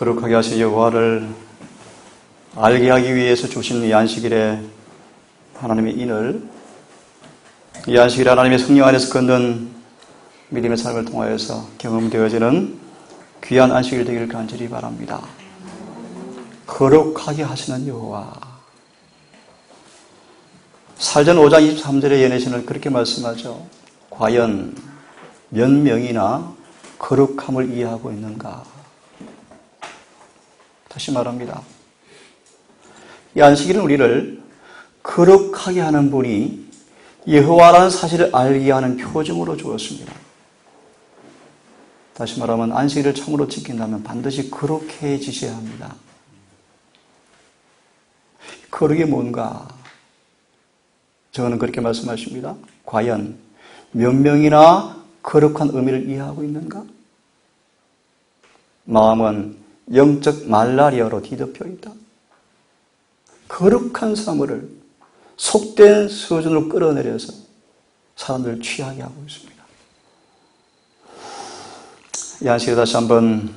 거룩하게 하신 여호와를 알게 하기 위해서 주신 이 안식일에 하나님의 인을, 이 안식일에 하나님의 성령 안에서 걷는 믿음의 삶을 통하여서 경험되어지는 귀한 안식일 되기를 간절히 바랍니다. 거룩하게 하시는 여호와. 살전 5장 23절의 예내신을 그렇게 말씀하죠. 과연 몇 명이나 거룩함을 이해하고 있는가? 다시 말합니다. 이 안식일은 우리를 거룩하게 하는 분이 여호와라는 사실을 알게 하는 표징으로 주었습니다. 다시 말하면 안식일을 참으로 지킨다면 반드시 거룩해지셔야 합니다. 거룩이 뭔가? 저는 그렇게 말씀하십니다. 과연 몇 명이나 거룩한 의미를 이해하고 있는가? 마음은 영적 말라리아로 뒤덮여 있다. 거룩한 사물을 속된 수준으로 끌어내려서 사람들을 취하게 하고 있습니다. 이 안식일에 다시 한번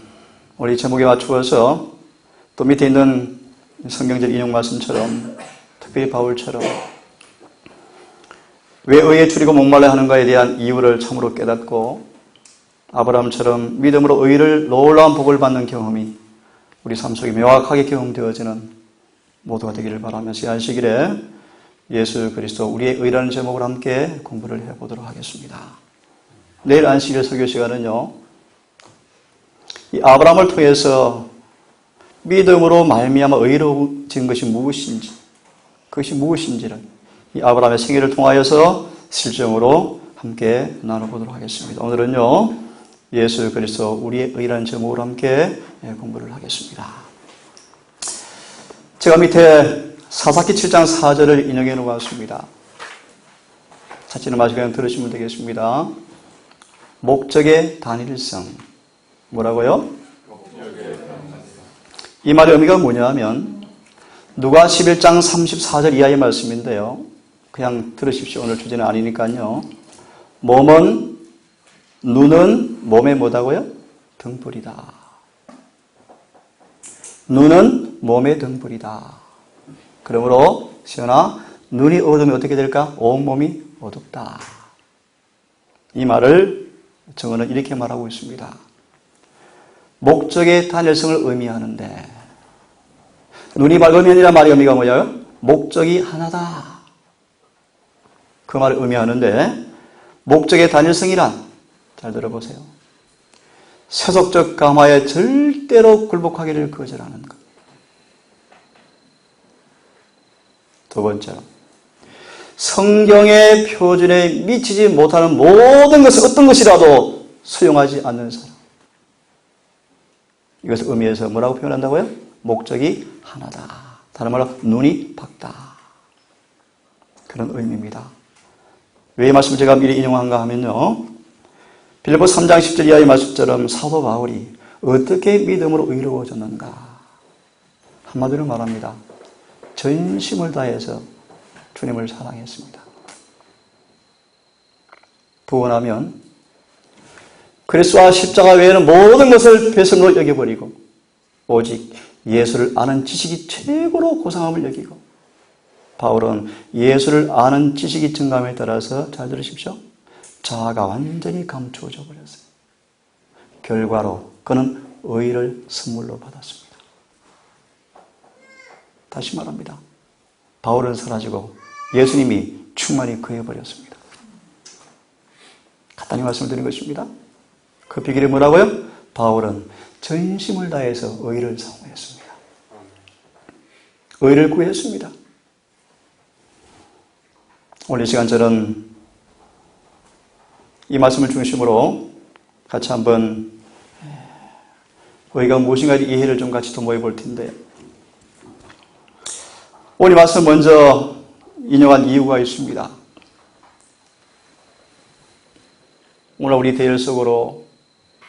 우리 제목에 맞추어서 또 밑에 있는 성경적 인용 말씀처럼 특별히 바울처럼 왜 의에 줄이고 목말라 하는가에 대한 이유를 참으로 깨닫고 아브라함처럼 믿음으로 의를 놀라운 복을 받는 경험이 우리 삶 속에 명확하게 경험되어지는 모두가 되기를 바라면서 이 안식일에 예수 그리스도 우리의 의라는 제목으로 함께 공부를 해보도록 하겠습니다. 내일 안식일 설교 시간은요, 이 아브라함을 통해서 믿음으로 말미암아 의로워진 것이 무엇인지, 그것이 무엇인지를 이 아브라함의 생애를 통하여서 실정으로 함께 나눠보도록 하겠습니다. 오늘은요, 예수 그리스도 우리의 의라는 제목으로 함께 공부를 하겠습니다. 제가 밑에 사사기 7장 4절을 인용해 놓았습니다. 찾지는 마시고 그냥 들으시면 되겠습니다. 목적의 단일성. 뭐라고요? 이 말의 의미가 뭐냐면 누가 11장 34절 이하의 말씀인데요. 그냥 들으십시오. 오늘 주제는 아니니까요. 몸은, 눈은 몸의 뭐다고요? 등불이다. 눈은 몸의 등불이다. 그러므로 시연아, 눈이 어두우면 어떻게 될까? 온몸이 어둡다. 이 말을 정언은 이렇게 말하고 있습니다. 목적의 단일성을 의미하는데 눈이 밝으면이란 말의 의미가 뭐예요? 목적이 하나다. 그 말을 의미하는데 목적의 단일성이란, 잘 들어보세요, 세속적 감화에 절대로 굴복하기를 거절하는 것. 두 번째로 성경의 표준에 미치지 못하는 모든 것을 어떤 것이라도 수용하지 않는 사람. 이것을 의미해서 뭐라고 표현한다고요? 목적이 하나다. 다른 말로 눈이 밝다. 그런 의미입니다. 왜 이 말씀을 제가 미리 인용한가 하면요, 빌립보 3장 10절 이하의 말씀처럼 사도 바울이 어떻게 믿음으로 의로워졌는가? 한마디로 말합니다. 전심을 다해서 주님을 사랑했습니다. 부원하면 그리스도와 십자가 외에는 모든 것을 배설로 여겨버리고 오직 예수를 아는 지식이 최고로 고상함을 여기고, 바울은 예수를 아는 지식이 증감에 따라서, 잘 들으십시오, 자아가 완전히 감추어져 버렸어요. 결과로 그는 의를 선물로 받았습니다. 다시 말합니다. 바울은 사라지고 예수님이 충만히 거해버렸습니다. 간단히 말씀드린 것입니다. 그 비결이 뭐라고요? 바울은 전심을 다해서 의를 사모했습니다. 의를 구했습니다. 오늘 이 시간 저는 이 말씀을 중심으로 같이 한번 의가 무엇인가에 이해를 좀 같이 도모해 볼 텐데, 오늘 이 말씀을 먼저 인용한 이유가 있습니다. 오늘 우리 대열 속으로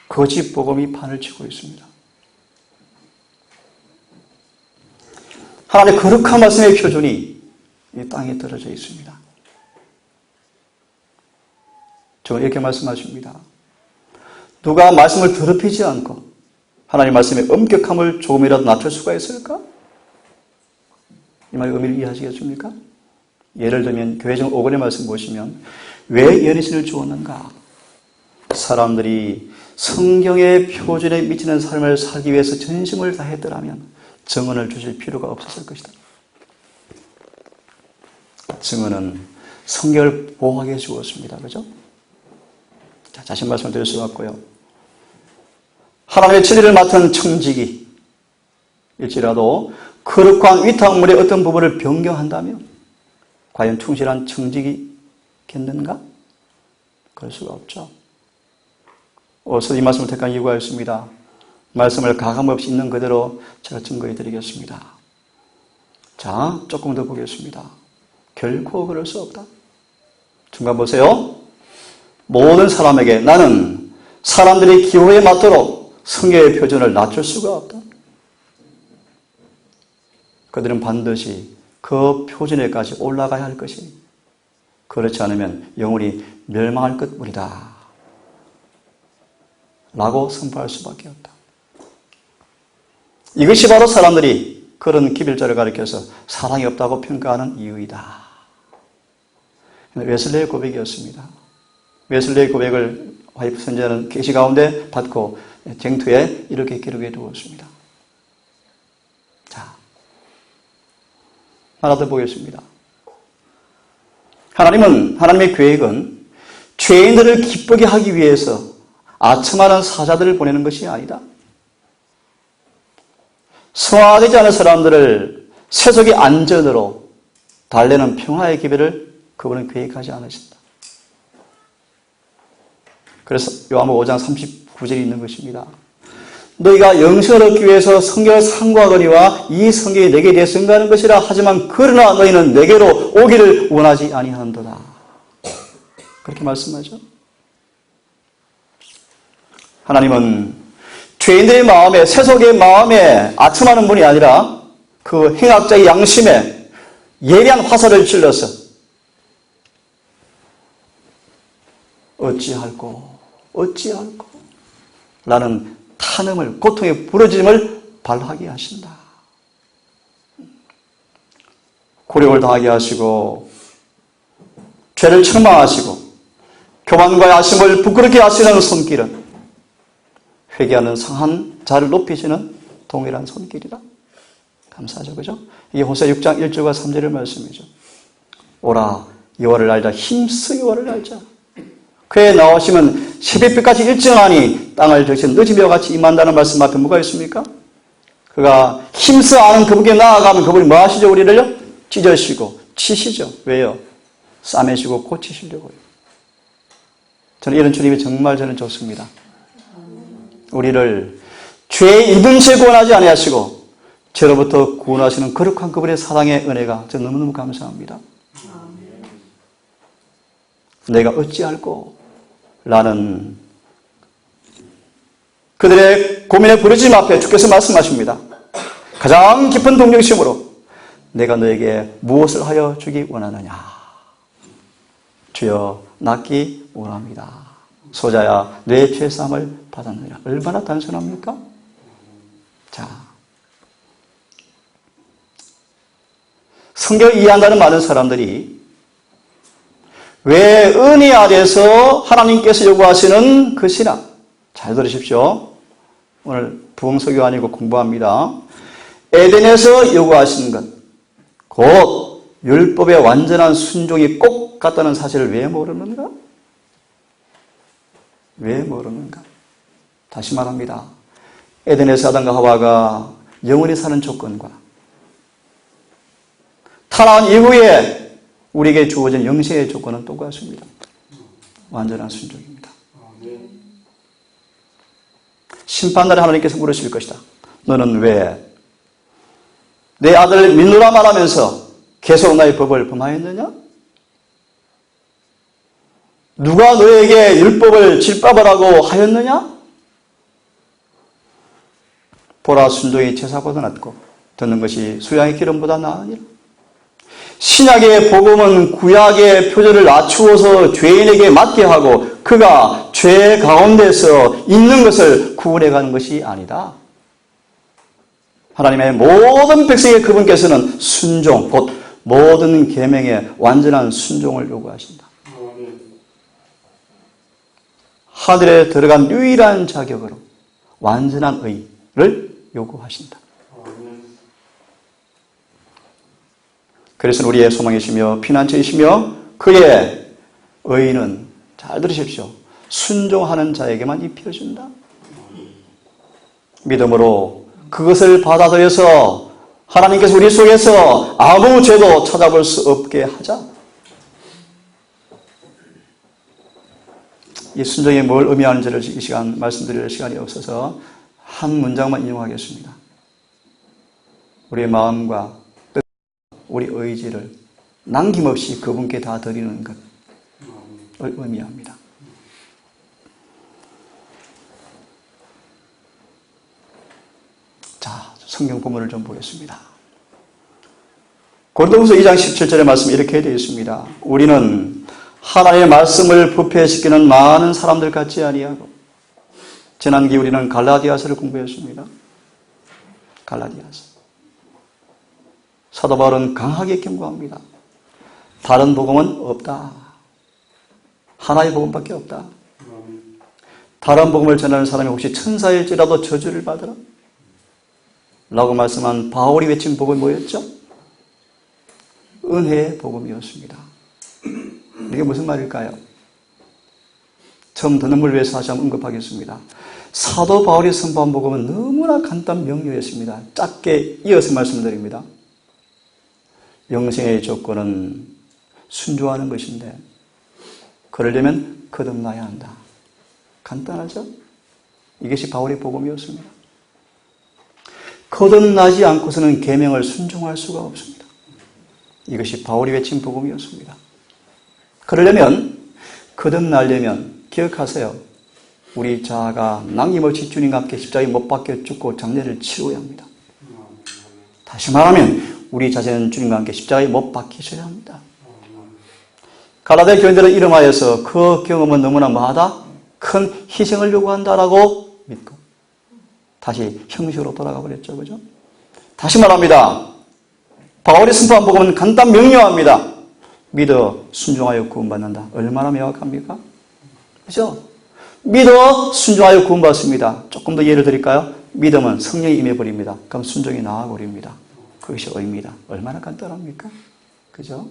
거짓 복음이 판을 치고 있습니다. 하나님의 거룩한 말씀의 표준이 이 땅에 떨어져 있습니다. 저는 이렇게 말씀하십니다. 누가 말씀을 더럽히지 않고 하나님 말씀의 엄격함을 조금이라도 낮출 수가 있을까? 이 말의 의미를 이해하시겠습니까? 예를 들면 교회정 5권의 말씀 보시면 왜 연희신을 주었는가? 사람들이 성경의 표준에 미치는 삶을 살기 위해서 전심을 다했더라면 증언을 주실 필요가 없었을 것이다. 증언은 성경을 보호하기 위해 주었습니다. 그죠? 자, 자신 말씀을 드릴 수 같고요. 하나님의 진리를 맡은 청지기 일지라도 거룩한 위탁물의 어떤 부분을 변경한다면 과연 충실한 청지기겠는가? 그럴 수가 없죠. 어서 이 말씀을 택한 이유가 있습니다. 말씀을 가감없이 있는 그대로 제가 증거해 드리겠습니다. 자, 조금 더 보겠습니다. 결코 그럴 수 없다. 중간 보세요. 모든 사람에게 나는 사람들이 기호에 맞도록 성경의 표준을 낮출 수가 없다. 그들은 반드시 그 표준에까지 올라가야 할 것이니 그렇지 않으면 영혼이 멸망할 것뿐이다. 라고 선포할 수밖에 없다. 이것이 바로 사람들이 그런 기별자를 가리켜서 사랑이 없다고 평가하는 이유이다. 웨슬레의 고백이었습니다. 웨슬레의 고백을 화이프 선지자는 계시 가운데 받고 쟁투에 이렇게 기록해 두었습니다. 자, 하나 더 보겠습니다. 하나님의 계획은 죄인들을 기쁘게 하기 위해서 아첨하는 사자들을 보내는 것이 아니다. 성화되지 않은 사람들을 세속의 안전으로 달래는 평화의 기별을 그분은 계획하지 않으신다. 그래서 요한복음 5장 39절이 있는 것입니다. 너희가 영생을 얻기 위해서 성경을 상고하거니와 이 성경이 내게 대해 증거하는 것이라 하지만 그러나 너희는 내게로 오기를 원하지 아니하는도다. 그렇게 말씀하죠. 하나님은 죄인들의 마음에, 세속의 마음에 아첨하는 분이 아니라 그 행악자의 양심에 예리한 화살을 찔러서 어찌할꼬 라는 탄음을, 고통의 부러짐을 발하게 하신다. 굴욕을 당하게 하시고 죄를 책망하시고 교만과의 아심을 부끄럽게 하시는 손길은 회개하는 상한 자를 높이시는 동일한 손길이다. 감사하죠. 그죠? 이게 호세 6장 1절과 3절의 말씀이죠. 오라 여호와를 알자. 힘써 여호와를 알자. 그의 나오심은 새벽빛같이 일정하니 땅을 적신 늦은비와 같이 임한다는 말씀 앞에 뭐가 있습니까? 그가 힘써 아는 그분께 나아가면 그분이 뭐 하시죠? 우리를요? 찢으시고 치시죠. 왜요? 싸매시고 고치시려고요. 저는 이런 주님이 정말 저는 좋습니다. 우리를 죄의 입은 채 구원하지 아니하시고 죄로부터 구원하시는 거룩한 그분의 사랑의 은혜가 저는 너무너무 감사합니다. 내가 어찌할꼬? 라는 그들의 고민의 부르짖음 앞에 주께서 말씀하십니다. 가장 깊은 동정심으로 내가 너에게 무엇을 하여 주기 원하느냐? 주여 낫기 원합니다. 소자야 내 죄사함을 받았느냐? 얼마나 단순합니까? 자, 성경을 이해한다는 많은 사람들이 왜 은혜 아래서 하나님께서 요구하시는 그 신앙, 잘 들으십시오. 오늘 부흥석이 아니고 공부합니다. 에덴에서 요구하시는 것, 곧 율법의 완전한 순종이 꼭 같다는 사실을 왜 모르는가? 왜 모르는가? 다시 말합니다. 에덴에서 아담과 하와가 영원히 사는 조건과 타락한 이후에 우리에게 주어진 영생의 조건은 똑같습니다. 완전한 순종입니다. 심판날에 하나님께서 물으실 것이다. 너는 왜 내 아들 믿노라 말하면서 계속 나의 법을 범하였느냐? 누가 너에게 율법을 질법하라고 하였느냐? 보라 순종이 제사보다 낫고 듣는 것이 수양의 기름보다 나으니라. 신약의 복음은 구약의 표준을 낮추어서 죄인에게 맞게 하고 그가 죄 가운데서 있는 것을 구원해 가는 것이 아니다. 하나님의 모든 백성의 그분께서는 순종, 곧 모든 계명에 완전한 순종을 요구하신다. 하늘에 들어간 유일한 자격으로 완전한 의를 요구하신다. 그래서 우리의 소망이시며 피난처이시며 그의 의는, 잘 들으십시오, 순종하는 자에게만 입혀준다. 믿음으로 그것을 받아들여서 하나님께서 우리 속에서 아무 죄도 찾아볼 수 없게 하자. 이 순종이 뭘 의미하는지를 이 시간 말씀드릴 시간이 없어서 한 문장만 인용하겠습니다. 우리의 마음과 뜻, 우리 의지를 남김없이 그분께 다 드리는 것을 의미합니다. 자, 성경 본문을 좀 보겠습니다. 고린도후서 2장 17절의 말씀 이렇게 되어 있습니다. 우리는 하나님의 말씀을 부패시키는 많은 사람들 같지 아니하고, 지난기 우리는 갈라디아서를 공부했습니다. 갈라디아서. 사도 바울은 강하게 경고합니다. 다른 복음은 없다. 하나의 복음밖에 없다. 다른 복음을 전하는 사람이 혹시 천사일지라도 저주를 받으라 라고 말씀한 바울이 외친 복음이 뭐였죠? 은혜의 복음이었습니다. 이게 무슨 말일까요? 처음 듣는 분을 위해서 다시 한번 언급하겠습니다. 사도 바울이 선포한 복음은 너무나 간단 명료했습니다. 짧게 이어서 말씀드립니다. 영생의 조건은 순종하는 것인데 그러려면 거듭나야 한다. 간단하죠? 이것이 바울의 복음이었습니다. 거듭나지 않고서는 계명을 순종할 수가 없습니다. 이것이 바울이 외친 복음이었습니다. 그러려면, 거듭나려면 기억하세요. 우리 자아가 남김없이 주님과 함께 십자가에 못 박혀 죽고 장례를 치러야 합니다. 다시 말하면 우리 자신은 주님과 함께 십자가에 못 박히셔야 합니다. 갈라디아 교인들은 이름하여서 그 경험은 너무나 뭐하다? 큰 희생을 요구한다라고 믿고 다시 형식으로 돌아가 버렸죠. 그죠? 다시 말합니다. 바울이 선포한 복음은 간단 명료합니다. 믿어 순종하여 구원받는다. 얼마나 명확합니까? 그죠? 믿어 순종하여 구원받습니다. 조금 더 예를 드릴까요? 믿음은 성령이 임해버립니다. 그럼 순종이 나와버립니다. 그것이 의미다. 얼마나 간단합니까? 그죠?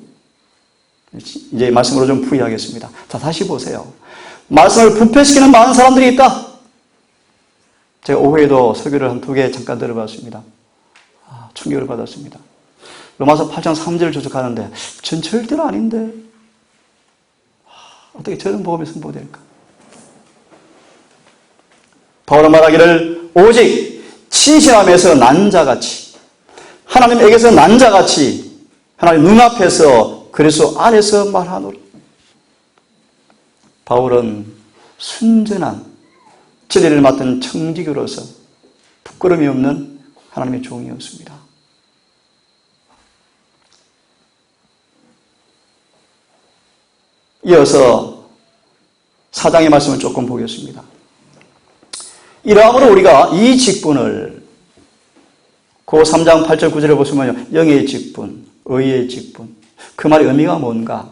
이제 말씀으로 좀 풀이하겠습니다. 자, 다시 보세요. 말씀을 부패시키는 많은 사람들이 있다. 제가 오후에도 설교를 한 2개 잠깐 들어봤습니다. 충격을 받았습니다. 로마서 8장 3절을 조직하는데 전 절대로 아닌데 어떻게 저런 복음이 선포될까? 바울은 말하기를 오직 친신함에서 난 자같이, 하나님에게서 난 자같이 하나님 눈앞에서 그리스도 안에서 말하노라. 바울은 순전한 진리를 맡은 청지기로서 부끄러움이 없는 하나님의 종이었습니다. 이어서 4장의 말씀을 조금 보겠습니다. 이러함으로 우리가 이 직분을, 그 3장 8절 9절에 보시면 영의 직분, 의의 직분, 그 말의 의미가 뭔가?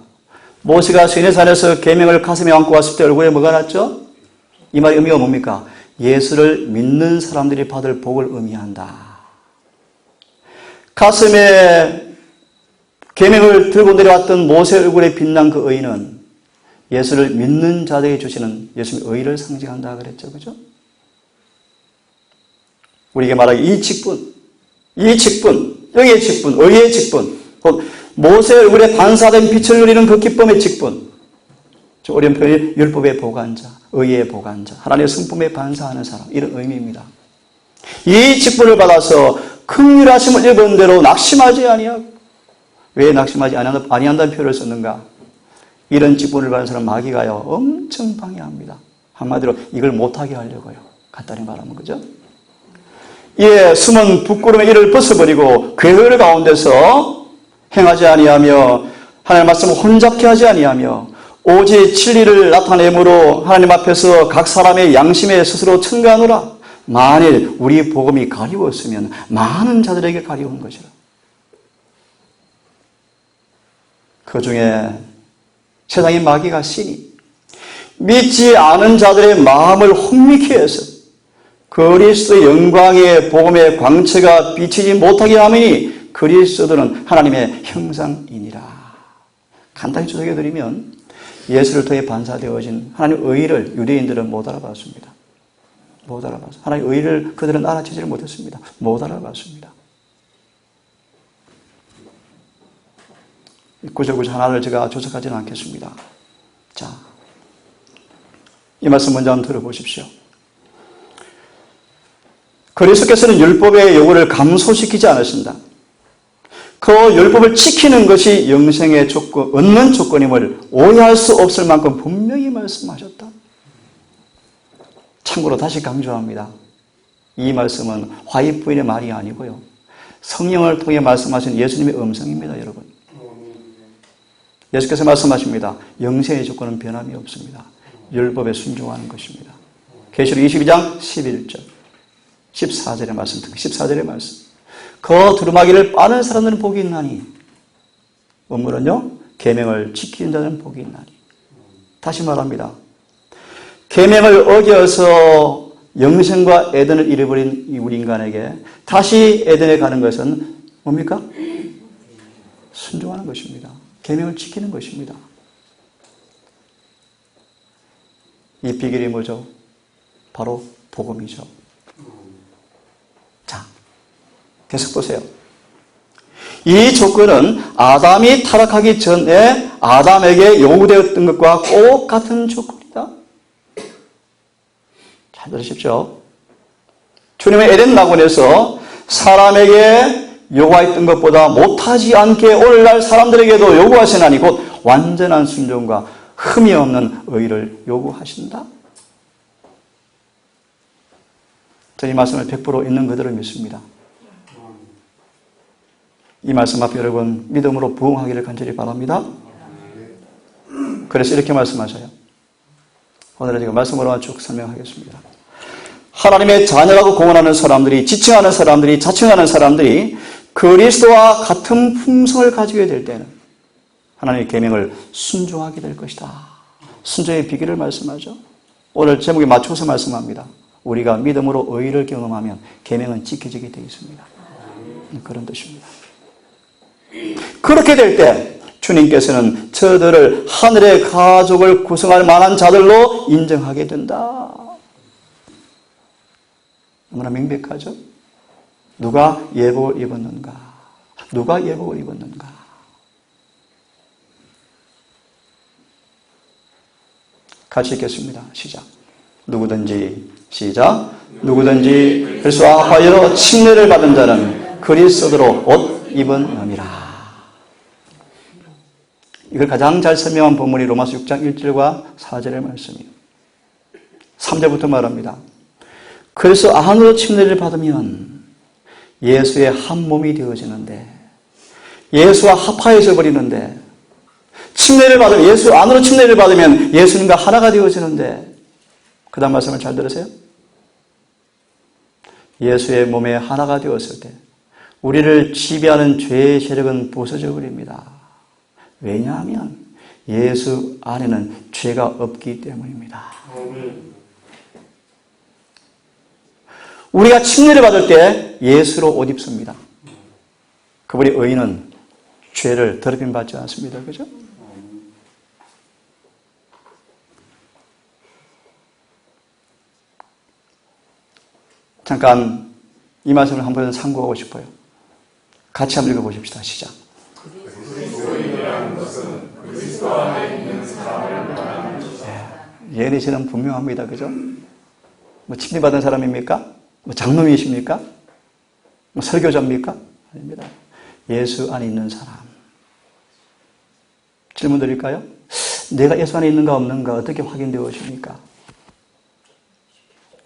모세가 시내산에서 계명을 가슴에 안고 왔을 때 얼굴에 뭐가 났죠? 이 말의 의미가 뭡니까? 예수를 믿는 사람들이 받을 복을 의미한다. 가슴에 계명을 들고 내려왔던 모세 얼굴에 빛난 그 의는 예수를 믿는 자들에게 주시는 예수님의 의를 상징한다 그랬죠. 그죠? 우리에게 말하기 이 직분, 영의 직분, 의의 직분, 곧 모세 얼굴에 반사된 빛을 누리는 그 기쁨의 직분, 어려운 표현이 율법의 보관자, 의의 보관자, 하나님의 성품에 반사하는 사람, 이런 의미입니다. 이 직분을 받아서 긍휼하심을 입은 대로 낙심하지 아니하고, 왜 낙심하지 아니한다는 표현을 썼는가? 이런 직분을 받은 사람 마귀가요 엄청 방해합니다. 한마디로 이걸 못하게 하려고요. 간단히 말하면 그죠? 이에 숨은 부끄러움의 이를 벗어버리고 괴를 가운데서 행하지 아니하며 하나님의 말씀을 혼잡케 하지 아니하며 오직 진리를 나타내므로 하나님 앞에서 각 사람의 양심에 스스로 청구하노라. 만일 우리 복음이 가리웠으면 많은 자들에게 가리운 것이라. 그 중에 세상의 마귀가 신이 믿지 않은 자들의 마음을 혼미케 해서 그리스도의 영광의 복음의 광채가 비치지 못하게 하매니 그리스도는 하나님의 형상이니라. 간단히 주석해드리면 예수를 통해 반사되어진 하나님의 의를 유대인들은 못 알아봤습니다. 못 알아봤어요. 하나님의 의를 그들은 알아채지를 못했습니다. 못 알아봤습니다. 구절구절 하나를 제가 조석하지는 않겠습니다. 자, 이 말씀 먼저 한번 들어보십시오. 그리스도께서는 율법의 요구를 감소시키지 않으신다. 그 율법을 지키는 것이 영생의 조건, 얻는 조건임을 오해할 수 없을 만큼 분명히 말씀하셨다. 참고로 다시 강조합니다. 이 말씀은 화입부인의 말이 아니고요. 성령을 통해 말씀하신 예수님의 음성입니다, 여러분. 예수께서 말씀하십니다. 영생의 조건은 변함이 없습니다. 율법에 순종하는 것입니다. 계시록 22장 11절, 14절의 말씀, 특히 14절의 말씀. 그 두루마기를 빠는 사람들은 복이 있나니, 원문은요, 계명을 지키는 자는 복이 있나니. 다시 말합니다. 계명을 어겨서 영생과 에덴을 잃어버린 우리 인간에게 다시 에덴에 가는 것은 뭡니까? 순종하는 것입니다. 계명을 지키는 것입니다. 이 비결이 뭐죠? 바로 복음이죠. 자, 계속 보세요. 이 조건은 아담이 타락하기 전에 아담에게 요구되었던 것과 똑같은 조건이다. 잘 들으십시오. 주님의 에덴 낙원에서 사람에게 요구했던 것보다 못하지 않게 오늘날 사람들에게도 요구하시나니 곧 완전한 순종과 흠이 없는 의를 요구하신다. 저는 이 말씀을 100% 있는 그대로 믿습니다. 이 말씀 앞에 여러분 믿음으로 부응하기를 간절히 바랍니다. 그래서 이렇게 말씀하셔요. 오늘은 제가 말씀으로만 쭉 설명하겠습니다. 하나님의 자녀라고 공언하는 사람들이, 지칭하는 사람들이, 자칭하는 사람들이 그리스도와 같은 품성을 가지게 될 때는 하나님의 계명을 순종하게 될 것이다. 순종의 비결을 말씀하죠. 오늘 제목에 맞춰서 말씀합니다. 우리가 믿음으로 의를 경험하면 계명은 지켜지게 되어 있습니다. 그런 뜻입니다. 그렇게 될 때 주님께서는 저들을 하늘의 가족을 구성할 만한 자들로 인정하게 된다. 너무나 명백하죠? 누가 예복을 입었는가? 누가 예복을 입었는가? 같이 읽겠습니다. 시작. 누구든지, 시작. 누구든지 그리스도와 합하여 침례를 받은 자는 그리스도로 옷 입은음이라. 이걸 가장 잘 설명한 본문이 로마서 6장 1절과 4절의 말씀이에요. 3절부터 말합니다. 그래서 안으로 침례를 받으면 예수의 한 몸이 되어지는데, 예수와 합하여져 버리는데, 침례를 받으면, 예수 안으로 침례를 받으면 예수님과 하나가 되어지는데, 그 다음 말씀을 잘 들으세요. 예수의 몸에 하나가 되었을 때 우리를 지배하는 죄의 세력은 부서져 버립니다. 왜냐하면 예수 안에는 죄가 없기 때문입니다. 우리가 침례를 받을 때 예수로 옷 입습니다. 그분이 의인은 죄를 더럽힘 받지 않습니다. 그죠? 잠깐 이 말씀을 한 번 상고하고 싶어요. 같이 한번 읽어보십시다. 시작. 그리스도인이라는 것은 그리스도 안에 있는 사람을 말하는 것이다. 예언이시는 분명합니다. 그죠? 뭐 침례받은 사람입니까? 뭐 장로님이십니까? 뭐 설교자입니까? 아닙니다. 예수 안에 있는 사람. 질문 드릴까요? 내가 예수 안에 있는가 없는가 어떻게 확인되어집니까?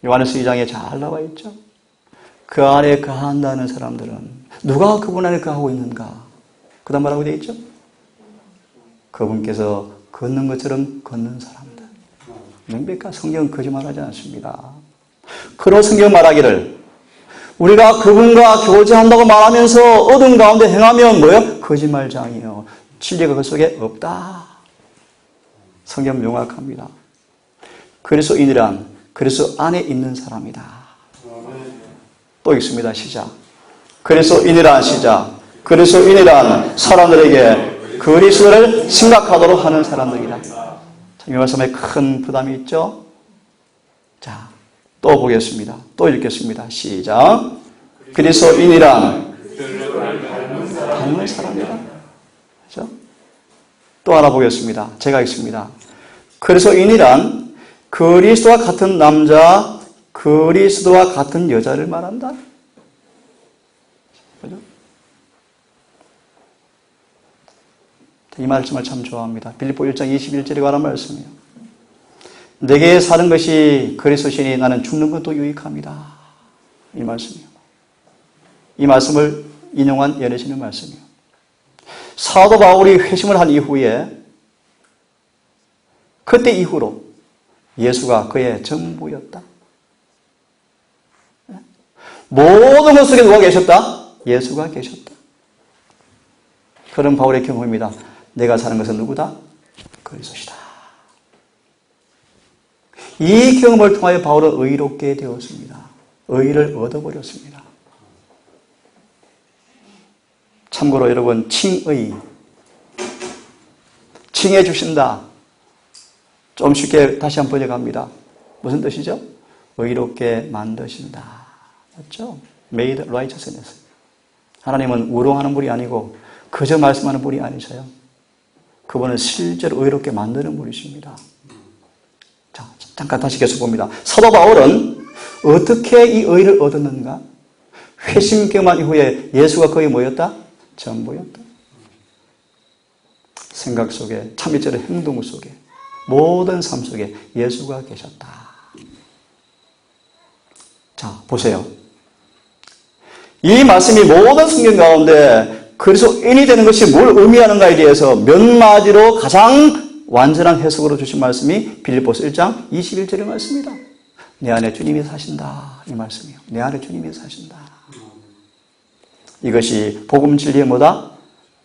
요한일서 2장에 잘 나와 있죠. 그 안에 거한다는 사람들은 누가 그분 안에 거하고 있는가? 그 다음 뭐라고 되어 있죠? 그분께서 걷는 것처럼 걷는 사람들. 명백한 성경은 거짓말하지 않습니다. 그런 성경 말하기를 우리가 그분과 교제한다고 말하면서 어둠 가운데 행하면 뭐예요? 거짓말장이요. 진리가 그 속에 없다. 성경 명확합니다. 그리스도인이란 그리스도 안에 있는 사람이다. 또 읽습니다. 시작. 그리스도인이란 시작. 그리스도인이란 사람들에게 그리스도를 생각하도록 하는 사람들이다. 이 말씀에 큰 부담이 있죠? 자, 또 보겠습니다. 또 읽겠습니다. 시작. 그리스도인이란 닮은 사람이다. 그렇죠? 또 하나 보겠습니다. 제가 읽습니다. 그리스도인이란 그리스도와 같은 남자, 그리스도와 같은 여자를 말한다. 그렇죠? 이 말씀을 참 좋아합니다. 빌립보 1장 21절에 관한 말씀이에요. 내게 사는 것이 그리스도시니 나는 죽는 것도 유익합니다. 이 말씀이에요. 이 말씀을 인용한 연애신의 말씀이에요. 사도 바울이 회심을 한 이후에 그때 이후로 예수가 그의 전부였다. 모든 것 속에 누가 계셨다? 예수가 계셨다. 그런 바울의 경험입니다. 내가 사는 것은 누구다? 그리스도시다. 이 경험을 통하여 바울은 의롭게 되었습니다. 의를 얻어버렸습니다. 참고로 여러분, 칭의, 칭해 주신다. 좀 쉽게 다시 한번 번역합니다. 무슨 뜻이죠? 의롭게 만드신다. 맞죠? Made righteousness. 하나님은 우롱하는 분이 아니고 그저 말씀하는 분이 아니셔요. 그분은 실제로 의롭게 만드는 분이십니다. 자, 잠깐 다시 계속 봅니다. 사도 바울은 어떻게 이 의를 얻었는가? 회심 경험한 이후에 예수가 거의 뭐였다? 전부였다. 생각 속에, 참이처럼 행동 속에, 모든 삶 속에 예수가 계셨다. 자, 보세요. 이 말씀이 모든 성경 가운데 그리스도인이 되는 것이 뭘 의미하는가에 대해서 몇 마디로 가장 완전한 해석으로 주신 말씀이 빌립보서 1장 21절의 말씀입니다. 내 안에 주님이 사신다. 이 말씀이에요. 내 안에 주님이 사신다. 이것이 복음 진리의 뭐다?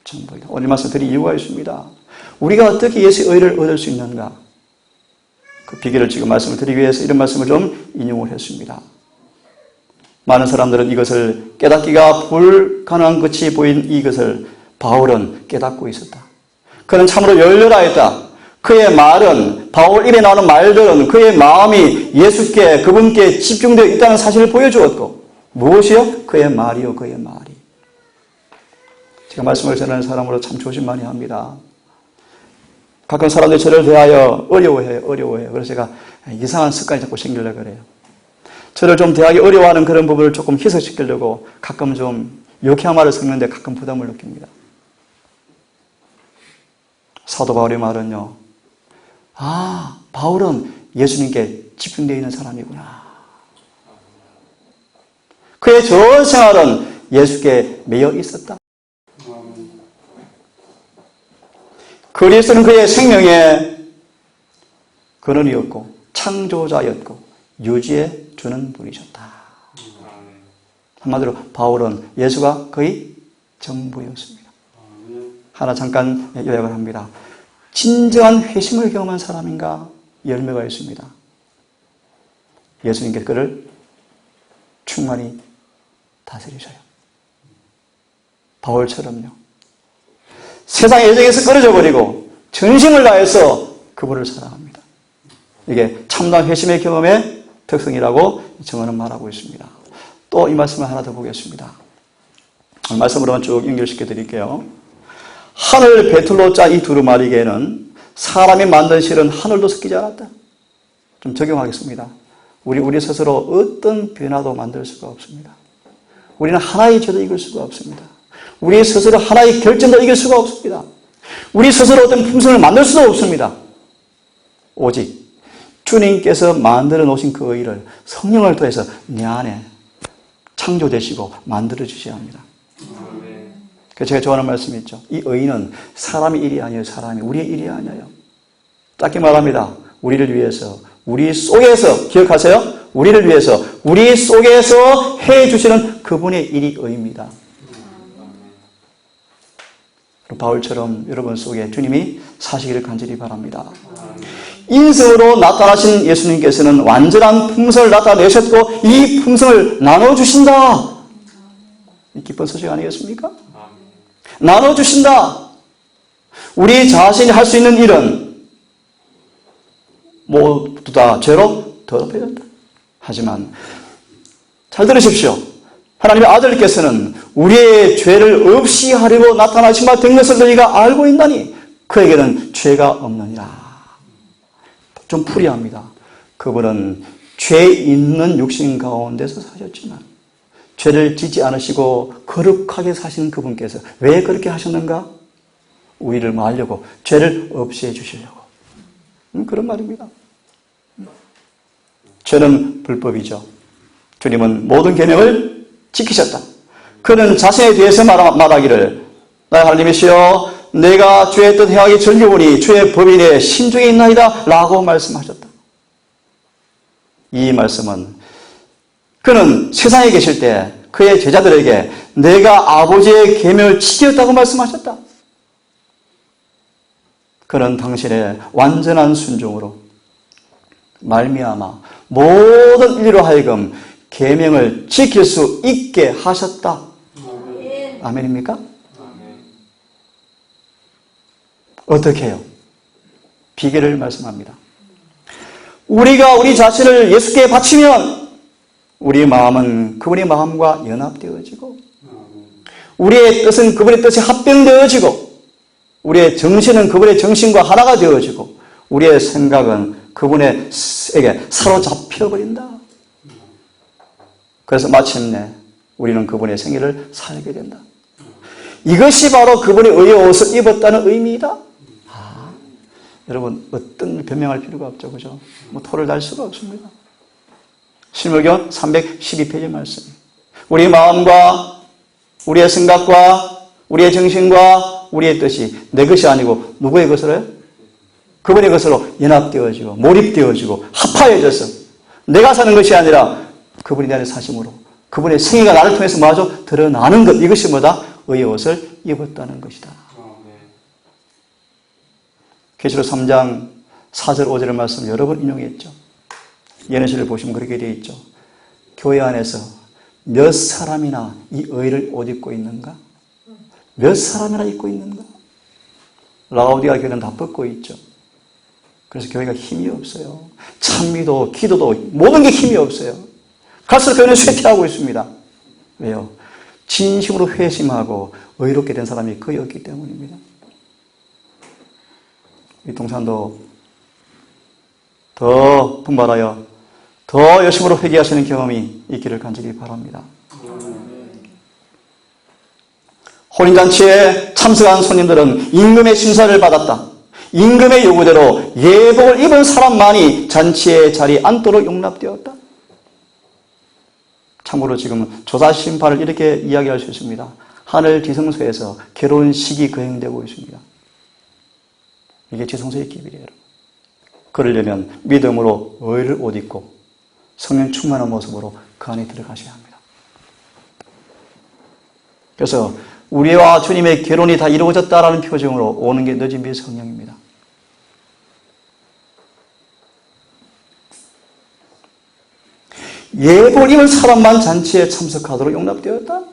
전부이다. 오늘 말씀 드릴 이유가 있습니다. 우리가 어떻게 예수의 의를 얻을 수 있는가? 그 비결을 지금 말씀을 드리기 위해서 이런 말씀을 좀 인용을 했습니다. 많은 사람들은 이것을 깨닫기가 불가능한 것이 보인 이것을 바울은 깨닫고 있었다. 그는 참으로 열렬하였다. 그의 말은, 바울 입에 나오는 말들은 그의 마음이 예수께, 그분께 집중되어 있다는 사실을 보여주었고, 무엇이요? 그의 말이요, 그의 말이. 제가 말씀을 전하는 사람으로 참 조심 많이 합니다. 가끔 사람들이 저를 대하여 어려워해요. 그래서 제가 이상한 습관이 자꾸 생기려고 그래요. 저를 좀 대하기 어려워하는 그런 부분을 조금 희석시키려고 가끔 좀 유쾌한 말을 섞는데 가끔 부담을 느낍니다. 사도 바울의 말은요. 아, 바울은 예수님께 집중되어 있는 사람이구나. 그의 전 생활은 예수께 매여 있었다. 그리스도는 그의 생명의 근원이었고 창조자였고 유지해 주는 분이셨다. 한마디로 바울은 예수가 거의 전부였습니다. 하나 잠깐 요약을 합니다. 진정한 회심을 경험한 사람인가? 열매가 있습니다. 예수님께 그를 충만히 다스리셔요. 바울처럼요. 세상의 예정에서 끊어져 버리고 전심을 다해서 그분을 사랑합니다. 이게 참다운 회심의 경험의 특성이라고 정언은 말하고 있습니다. 또 이 말씀을 하나 더 보겠습니다. 말씀으로만 쭉 연결시켜 드릴게요. 하늘 배틀로 짜 이 두루마리개는 사람이 만든 실은 하늘도 섞이지 않았다. 좀 적용하겠습니다. 우리 스스로 어떤 변화도 만들 수가 없습니다. 우리는 하나의 죄도 이길 수가 없습니다. 우리 스스로 하나의 결점도 이길 수가 없습니다. 우리 스스로 어떤 품성을 만들 수도 없습니다. 오직 주님께서 만들어 놓으신 그 의를 성령을 통해서 내 안에 창조되시고 만들어 주셔야 합니다. 그래서 제가 좋아하는 말씀이 있죠. 이 의는 사람의 일이 아니에요. 사람이 우리의 일이 아니에요. 짧게 말합니다. 우리를 위해서 우리 속에서 기억하세요. 우리를 위해서 우리 속에서 해주시는 그분의 일이 의입니다. 바울처럼 여러분 속에 주님이 사시기를 간절히 바랍니다. 인성으로 나타나신 예수님께서는 완전한 품성을 나타내셨고 이 품성을 나눠주신다. 기쁜 소식 아니겠습니까? 나눠주신다. 우리 자신이 할 수 있는 일은 모두 다 죄로 더럽혀졌다. 하지만 잘 들으십시오. 하나님의 아들께서는 우리의 죄를 없이 하려고 나타나신 바 된 것을 너희가 알고 있나니 그에게는 죄가 없느니라. 좀 풀이합니다. 그분은 죄 있는 육신 가운데서 사셨지만 죄를 짓지 않으시고 거룩하게 사시는 그분께서 왜 그렇게 하셨는가? 우리를 말려고 죄를 없애 주시려고. 그런 말입니다. 죄는 불법이죠. 주님은 모든 계명을 지키셨다. 그는 자신에 대해서 말하기를 나의 하나님이시여 내가 주의 뜻 행하기 즐겨보니 주의 법에 대해 신중에 있나이다 라고 말씀하셨다. 이 말씀은 그는 세상에 계실 때 그의 제자들에게 내가 아버지의 계명을 지켰다고 말씀하셨다. 그는 당신의 완전한 순종으로 말미암아 모든 인류로 하여금 계명을 지킬 수 있게 하셨다. 아멘입니까? 어떻게 해요? 비결을 말씀합니다. 우리가 우리 자신을 예수께 바치면 우리 마음은 그분의 마음과 연합되어지고 우리의 뜻은 그분의 뜻에 합병되어지고 우리의 정신은 그분의 정신과 하나가 되어지고 우리의 생각은 그분에게 사로잡혀버린다. 그래서 마침내 우리는 그분의 생애를 살게 된다. 이것이 바로 그분의 의의 옷을 입었다는 의미이다. 여러분 어떤 변명할 필요가 없죠. 그죠? 뭐 토를 달 수가 없습니다. 신물경 312페이지 말씀. 우리 마음과 우리의 생각과 우리의 정신과 우리의 뜻이 내 것이 아니고 누구의 것으로요? 그분의 것으로 연합되어지고 몰입되어지고 합하여져서 내가 사는 것이 아니라 그분이 내 안에 사심으로 그분의 생애가 나를 통해서 마저 드러나는 것. 이것이 뭐다? 의의 옷을 입었다는 것이다. 계시록 3장 4절 5절의 말씀 여러 번 인용했죠. 예언실을 보시면 그렇게 되어 있죠. 교회 안에서 몇 사람이나 이 의를 옷 입고 있는가? 몇 사람이나 입고 있는가? 라오디아 교회는 다 벗고 있죠. 그래서 교회가 힘이 없어요. 찬미도 기도도 모든 게 힘이 없어요. 갈수록 교회는 쇠퇴하고 있습니다. 왜요? 진심으로 회심하고 의롭게 된 사람이 거의 없기 때문입니다. 이 동산도 더 분발하여 더 열심으로 회개하시는 경험이 있기를 간절히 바랍니다. 혼인잔치에 참석한 손님들은 임금의 심사를 받았다. 임금의 요구대로 예복을 입은 사람만이 잔치의 자리에 앉도록 용납되었다. 참고로 지금 조사심판을 이렇게 이야기할 수 있습니다. 하늘 지성소에서 결혼식이 거행되고 있습니다. 이게 지성소의 기밀이에요. 그러려면 믿음으로 의를 옷 입고 성령 충만한 모습으로 그 안에 들어가셔야 합니다. 그래서 우리와 주님의 결혼이 다 이루어졌다라는 표정으로 오는 게 늦은 비 성령입니다. 예복을 입은 사람만 잔치에 참석하도록 용납되었다.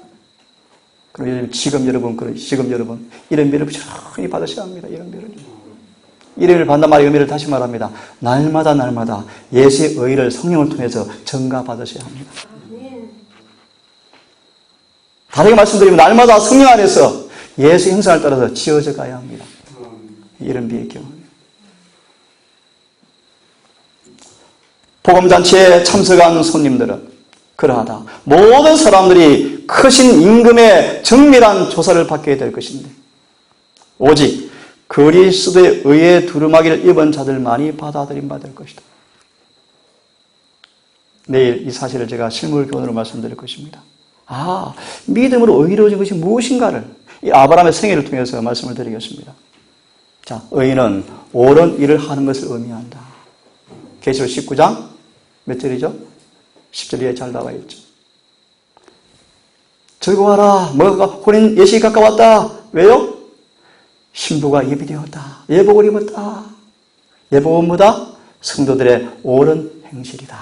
그럼 지금 여러분 이런 비를 부지런히 받으셔야 합니다. 이런 비를. 이를 받는 말의 의미를 다시 말합니다. 날마다 예수의 의를 성령을 통해서 증가받으셔야 합니다. 다르게 말씀드리면 날마다 성령 안에서 예수의 형상을 따라서 지어져 가야 합니다. 이런 비의 경우. 복음잔치에 참석한 손님들은 그러하다. 모든 사람들이 크신 임금의 정밀한 조사를 받게 될 것인데 오직 그리스도의 의의 두루마기를 입은 자들만이 받아들임 받을 것이다. 내일 이 사실을 제가 실물교훈으로 말씀드릴 것입니다. 믿음으로 의로워진 것이 무엇인가를 이 아브라함의 생애를 통해서 말씀을 드리겠습니다. 자, 의인은 옳은 일을 하는 것을 의미한다. 계시록 19장 몇 절이죠? 10절에 잘 나와 있죠. 즐거워하라. 뭐가 혼인 예식이 가까웠다. 왜요? 신부가 예비되었다. 예복을 입었다. 예복은 뭐다? 성도들의 옳은 행실이다.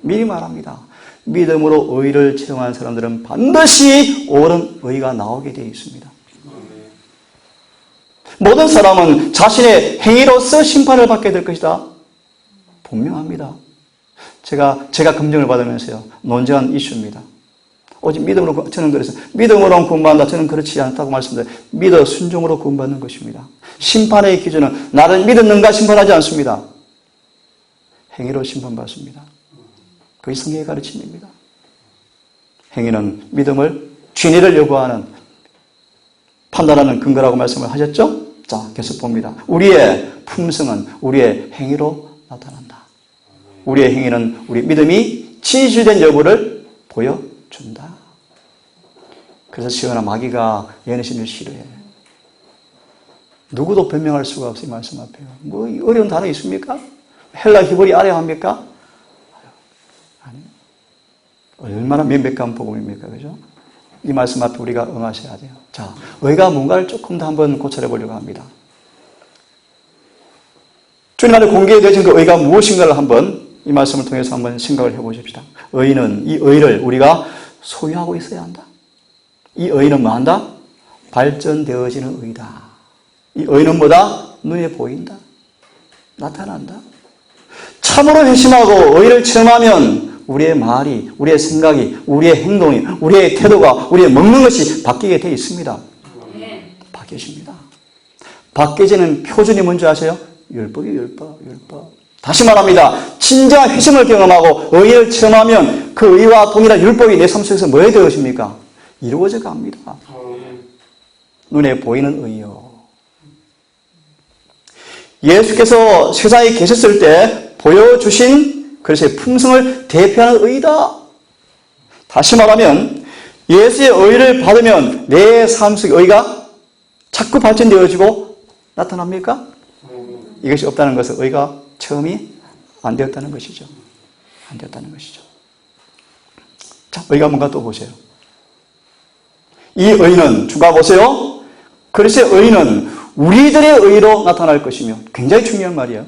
미리 말합니다. 믿음으로 의를 체험한 사람들은 반드시 옳은 의가 나오게 되어 있습니다. 모든 사람은 자신의 행위로서 심판을 받게 될 것이다. 분명합니다. 제가 검증을 받으면서요, 논쟁한 이슈입니다. 오직 믿음으로, 저는 그래서 믿음으로 구원받는다. 저는 그렇지 않다고 말씀드려요. 믿어 순종으로 구원받는 것입니다. 심판의 기준은 나를 믿었는가 심판하지 않습니다. 행위로 심판받습니다. 그게 성경의 가르침입니다. 행위는 믿음을, 진리를 요구하는, 판단하는 근거라고 말씀을 하셨죠? 자, 계속 봅니다. 우리의 품성은 우리의 행위로 나타난다. 우리의 행위는 우리 믿음이 진실된 여부를 보여준다. 그래서 시온아, 마귀가 예언신을 싫어해. 누구도 변명할 수가 없어요. 말씀 앞에요. 뭐 어려운 단어 있습니까? 헬라 히브리 알아야 합니까? 아니. 얼마나 명백한 복음입니까? 그죠? 이 말씀 앞에 우리가 응하셔야 돼요. 자, 의가 뭔가를 조금 더 한번 고찰해 보려고 합니다. 주님 안에 공개되어진 그 의가 무엇인가를 한번 이 말씀을 통해서 한번 생각을 해보십시다. 의는, 이 의를 우리가 소유하고 있어야 한다. 이 의는 뭐 한다? 발전되어지는 의다. 이 의는 뭐다? 눈에 보인다. 나타난다. 참으로 회심하고 의를 체험하면 우리의 말이, 우리의 생각이, 우리의 행동이, 우리의 태도가, 우리의 먹는 것이 바뀌게 되어 있습니다. 바뀌어집니다. 바뀌어지는 표준이 뭔지 아세요? 율법이 율법. 다시 말합니다. 진정한 회심을 경험하고 의를 체험하면 그 의와 동일한 율법이 내 삶 속에서 뭐에 되어집니까? 이루어져 갑니다. 눈에 보이는 의요. 예수께서 세상에 계셨을 때 보여주신 그리스도의 품성을 대표하는 의다. 다시 말하면 예수의 의를 받으면 내 삶 속의 의가 자꾸 발전되어지고 나타납니까? 이것이 없다는 것은 의가 처음이 안 되었다는 것이죠. 안 되었다는 것이죠. 자, 의가 뭔가 또 보세요. 이 의는, 주가 보세요. 그리스도의 의는 우리들의 의로 나타날 것이며, 굉장히 중요한 말이에요.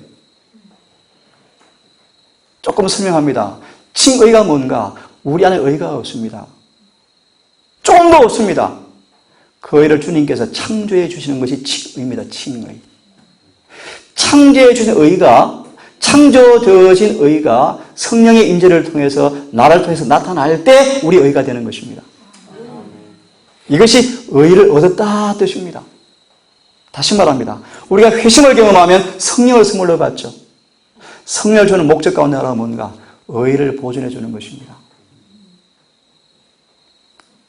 조금 설명합니다. 칭의가 뭔가? 우리 안에 의가 없습니다. 조금도 없습니다. 그 의를 주님께서 창조해 주시는 것이 칭의입니다. 칭의. 창조해 주신 의가, 창조되어진 의가 성령의 임재를 통해서 나를 통해서 나타날 때 우리 의가 되는 것입니다. 이것이 의를 얻었다 뜻입니다. 다시 말합니다. 우리가 회심을 경험하면 성령을 선물로 받죠. 성령을 주는 목적 가운데 하나가 뭔가? 의를 보존해 주는 것입니다.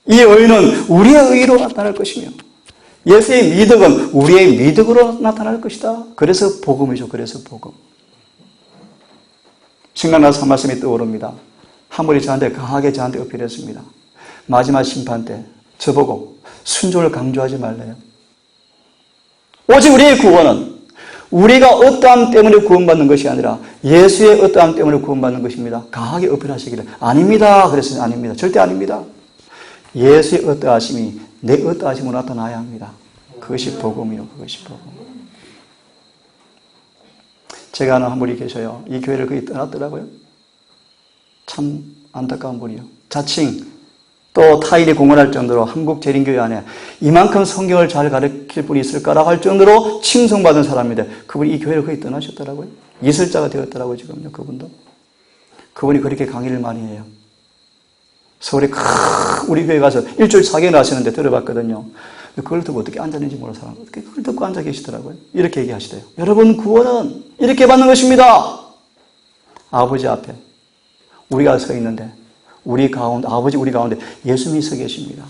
이 의는 우리의 의로 나타날 것이며 예수의 미덕은 우리의 미덕으로 나타날 것이다. 그래서 복음이죠. 그래서 복음. 생각나서 한 말씀이 떠오릅니다. 한 분이 강하게 저한테 어필했습니다. 마지막 심판 때 저보고 순종을 강조하지 말래요. 오직 우리의 구원은 우리가 어떠함 때문에 구원받는 것이 아니라 예수의 어떠함 때문에 구원받는 것입니다. 강하게 어필하시기를 아닙니다. 그랬어요. 아닙니다. 절대 아닙니다. 예수의 어떠하심이 내 어떠하심으로 나타나야 합니다. 그것이 복음이요. 그것이 복음. 제가 아는 한 분이 계셔요. 이 교회를 거의 떠났더라고요. 참 안타까운 분이요. 자칭 또 타인이 공언할 정도로 한국 재림교회 안에 이만큼 성경을 잘 가르칠 분이 있을까라고 할 정도로 칭송받은 사람인데 그분이 이 교회를 거의 떠나셨더라고요. 이슬자가 되었더라고요. 지금요. 그분도. 그분이 그렇게 강의를 많이 해요. 서울에 우리 교회 가서 일주일 4개월 하시는데 들어봤거든요. 그걸 듣고 어떻게 앉았는지 모르는 사람, 어떻게 그걸 듣고 앉아 계시더라고요. 이렇게 얘기하시대요. 여러분, 구원은 이렇게 받는 것입니다. 아버지 앞에 우리가 서 있는데, 아버지 우리 가운데 예수님이 서 계십니다.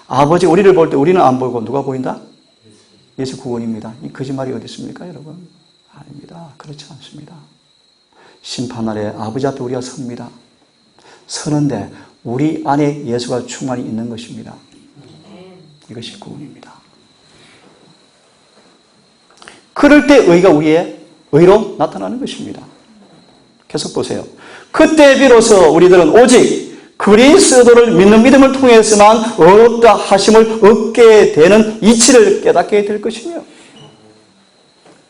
아버지 우리를 볼 때 우리는 안 보이고 누가 보인다? 예수 구원입니다. 이 거짓말이 어디 있습니까, 여러분? 아닙니다. 그렇지 않습니다. 심판날에 아버지 앞에 우리가 섭니다. 서는데 우리 안에 예수가 충만히 있는 것입니다. 이것이 구원입니다. 그럴 때 의가 우리의 의로 나타나는 것입니다. 계속 보세요. 그때 비로소 우리들은 오직 그리스도를 믿는 믿음을 통해서만 의롭다 하심을 얻게 되는 이치를 깨닫게 될 것이며,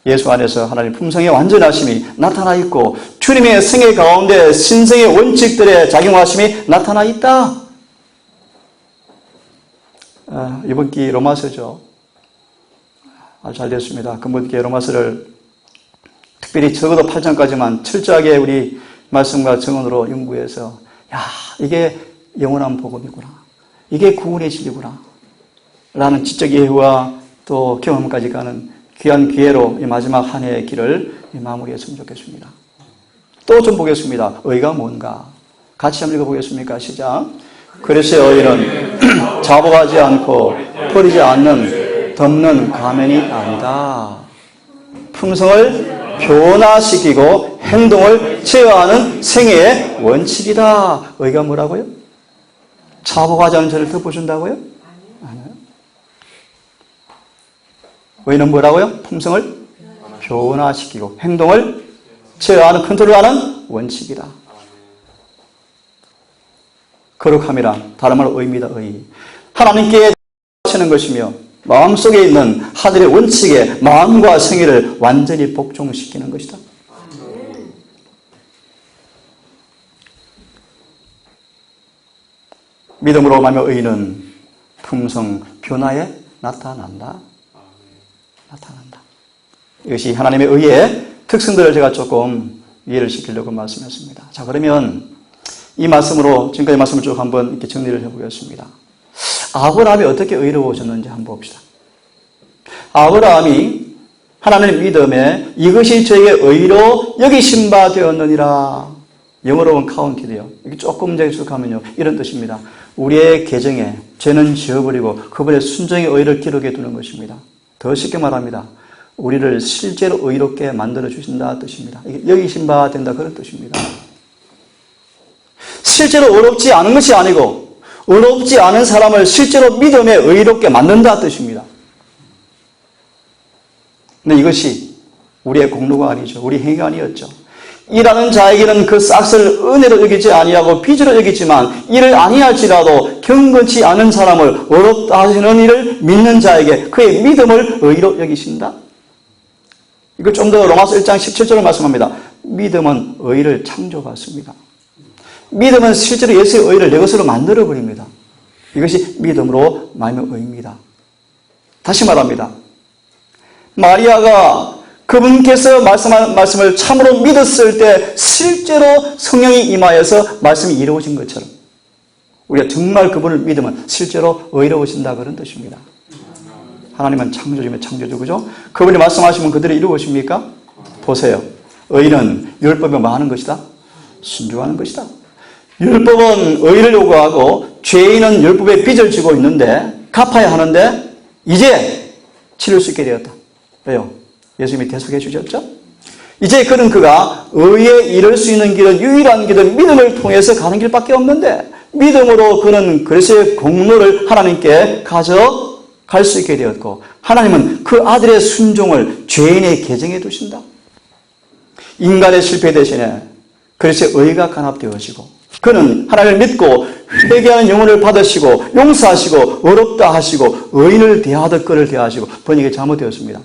예수 안에서 하나님 품성의 완전하심이 나타나 있고 주님의 생애 가운데 신성의 원칙들의 작용하심이 나타나 있다. 이번 기 로마서죠. 아주 잘 됐습니다. 근본기 로마서를 특별히 적어도 8장까지만 철저하게 우리 말씀과 증언으로 연구해서, 야, 이게 영원한 복음이구나, 이게 구원의 진리구나 라는 지적 이해와 또 경험까지 가는 귀한 기회로 이 마지막 한 해의 길을 마무리했으면 좋겠습니다. 또 좀 보겠습니다. 의가 뭔가 같이 한번 읽어보겠습니까? 시작. 그리스도의 의는 자복하지 않고 버리지 않는 덮는 가면이 아니다. 품성을 변화시키고 행동을 제어하는 생애의 원칙이다. 의가 뭐라고요? 자복하지 않은 죄를 덮어준다고요? 아니요. 의는 뭐라고요? 품성을 변화시키고 행동을 제어하는, 컨트롤하는 원칙이다. 거룩함이라 다른 말로 의입니다. 의. 하나님께 바치는 것이며 마음속에 있는 하늘의 원칙에 마음과 생애를 완전히 복종시키는 것이다. 믿음으로 말하며 의는 품성 변화에 나타난다. 이것이 하나님의 의의 특성들을 제가 조금 이해를 시키려고 말씀했습니다. 자, 그러면 이 말씀으로 지금까지 말씀을 쭉 한번 이렇게 정리를 해보겠습니다. 아브라함이 어떻게 의로워졌는지 한번 봅시다. 아브라함이 하나님의 믿음에 이것이 저에게 의로 여기신 바 되었느니라. 영어로는 카운티드요. 이게 조금 더 익숙하면요, 이런 뜻입니다. 우리의 계정에 죄는 지어버리고 그분의 순종의 의를 기록해 두는 것입니다. 더 쉽게 말합니다. 우리를 실제로 의롭게 만들어 주신다 뜻입니다. 이게 여기신 바 된다 그런 뜻입니다. 실제로 의롭지 않은 것이 아니고 의롭지 않은 사람을 실제로 믿음에 의롭게 만든다 뜻입니다. 근데 이것이 우리의 공로가 아니죠. 우리 행위가 아니었죠. 일하는 자에게는 그 싹을 은혜로 여기지 아니하고 빚으로 여기지만 이를 아니할지라도 경건치 않은 사람을 의롭다 하시는 일을 믿는 자에게 그의 믿음을 의로 여기신다. 이걸 좀 더 로마서 1장 17절을 말씀합니다. 믿음은 의를 창조받습니다. 믿음은 실제로 예수의 의를 내 것으로 만들어버립니다. 이것이 믿음으로 말하면 의입니다. 다시 말합니다. 마리아가 그분께서 말씀한 말씀을 참으로 믿었을 때 실제로 성령이 임하여서 말씀이 이루어진 것처럼 우리가 정말 그분을 믿으면 실제로 의로우신다 그런 뜻입니다. 하나님은 창조주면 창조주, 그죠? 그분이 말씀하시면 그대로 이루어집니까? 보세요. 의는 율법에 뭐 하는 것이다? 순종하는 것이다. 율법은 의를 요구하고 죄인은 율법의 빚을 지고 있는데 갚아야 하는데 이제 치를 수 있게 되었다. 왜요? 예수님이 대속해 주셨죠? 이제 그가 의에 이를 수 있는 길은 유일한 길은 믿음을 통해서 가는 길밖에 없는데 믿음으로 그는 그리스도의 공로를 하나님께 가져갈 수 있게 되었고 하나님은 그 아들의 순종을 죄인의 계정에 두신다. 인간의 실패 대신에 그리스도의 의가 간합되어지고 그는 하나님을 믿고 회개하는 영혼을 받으시고 용서하시고 의롭다 하시고 의인을 대하듯 그를 대하시고 번역이 잘못되었습니다.